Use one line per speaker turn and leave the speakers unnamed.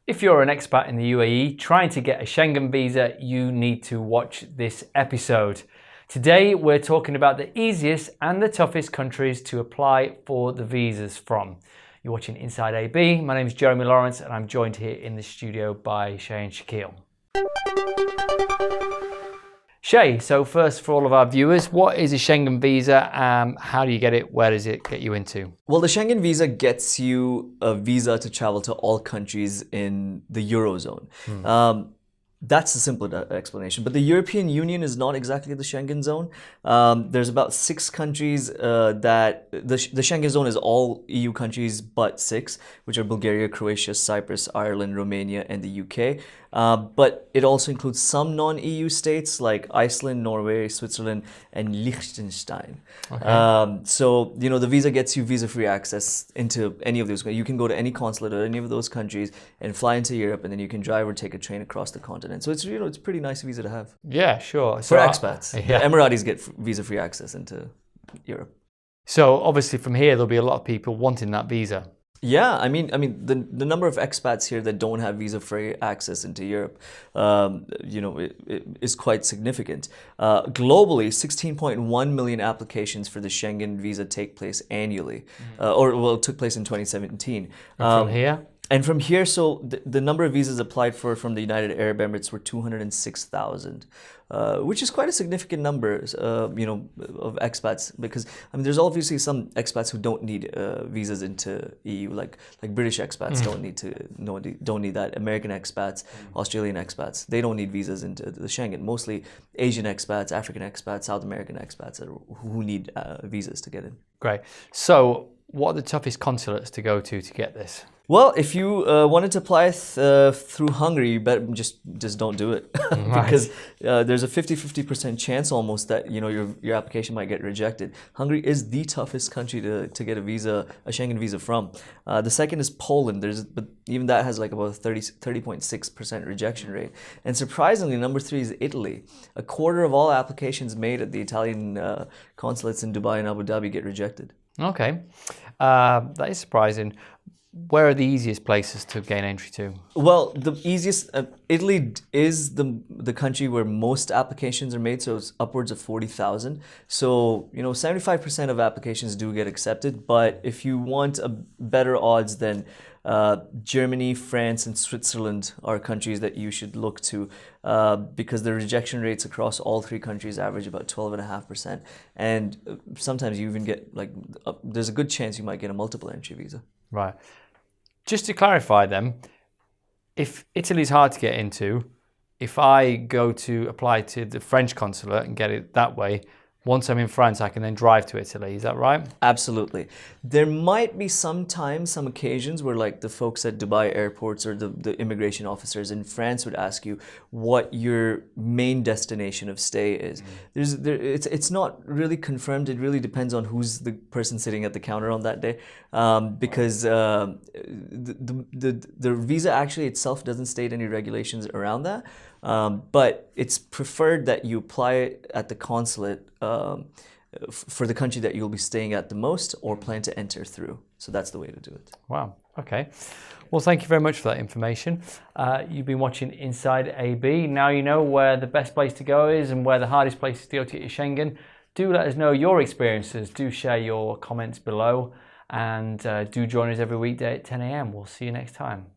If you're an expat in the UAE trying to get a Schengen visa, you need to watch this episode. Today, we're talking about the easiest and the toughest countries to apply for the visas from. You're watching Inside AB. My name is Jeremy Lawrence and I'm joined here in the studio by Shay and Shaquille. Shay, so first for all of our viewers, what is a Schengen visa? How do you get it? Where does it get you into?
Well, the Schengen visa gets you a visa to travel to all countries in the Eurozone. That's the simple explanation. But the European Union is not exactly the Schengen zone. There's about 6 countries that the Schengen zone is all EU countries but 6, which are Bulgaria, Croatia, Cyprus, Ireland, Romania, and the UK. But it also includes some non-EU states like Iceland, Norway, Switzerland, and Liechtenstein. Okay. So, you know, the visa gets you visa-free access into any of those. You can go to any consulate or any of those countries and fly into Europe, and then you can drive or take a train across the continent. So it's, you know, it's a pretty nice visa to have.
Yeah, sure.
For expats. Yeah. The Emiratis get visa-free access into Europe.
So obviously from here, there'll be a lot of people wanting that visa.
Yeah, I mean, the number of expats here that don't have visa-free access into Europe, you know, it is quite significant. Globally, 16.1 million applications for the Schengen visa take place annually, it took place in 2017.
From here?
And from here, so the number of visas applied for from the United Arab Emirates were 206,000, which is quite a significant number, you know, of expats. Because I mean, there's obviously some expats who don't need visas into EU, like British expats don't need that. American expats, Australian expats, they don't need visas into the Schengen. Mostly Asian expats, African expats, South American expats who need visas to get in.
Great. So, what are the toughest consulates to go to get this?
Well, if you wanted to apply through Hungary, you better just don't do it. Because there's a 50% chance almost that, you know, your application might get rejected. Hungary is the toughest country to get a Schengen visa from. The second is Poland. But even that has like about a 30.6% rejection rate. And surprisingly, number 3 is Italy. A quarter of all applications made at the Italian consulates in Dubai and Abu Dhabi get rejected.
Okay, that is surprising. Where are the easiest places to gain entry to?
Well, the easiest, Italy is the country where most applications are made, so it's upwards of 40,000. So, you know, 75% of applications do get accepted, but if you want a better odds, then Germany, France, and Switzerland are countries that you should look to because the rejection rates across all 3 countries average about 12.5%. And sometimes you even get, like, there's a good chance you might get a multiple entry visa.
Right. Just to clarify then, if Italy's hard to get into, if I go to apply to the French consulate and get it that way, once I'm in France, I can then drive to Italy. Is that right?
Absolutely. There might be some occasions where, like, the folks at Dubai airports or the immigration officers in France would ask you what your main destination of stay is. It's not really confirmed. It really depends on who's the person sitting at the counter on that day, because the visa actually itself doesn't state any regulations around that. But it's preferred that you apply at the consulate for the country that you'll be staying at the most or plan to enter through. So that's the way to do it.
Wow. Okay. Well, thank you very much for that information. You've been watching Inside AB. Now you know where the best place to go is and where the hardest place to go to get your Schengen. Do let us know your experiences. Do share your comments below and do join us every weekday at 10 a.m. We'll see you next time.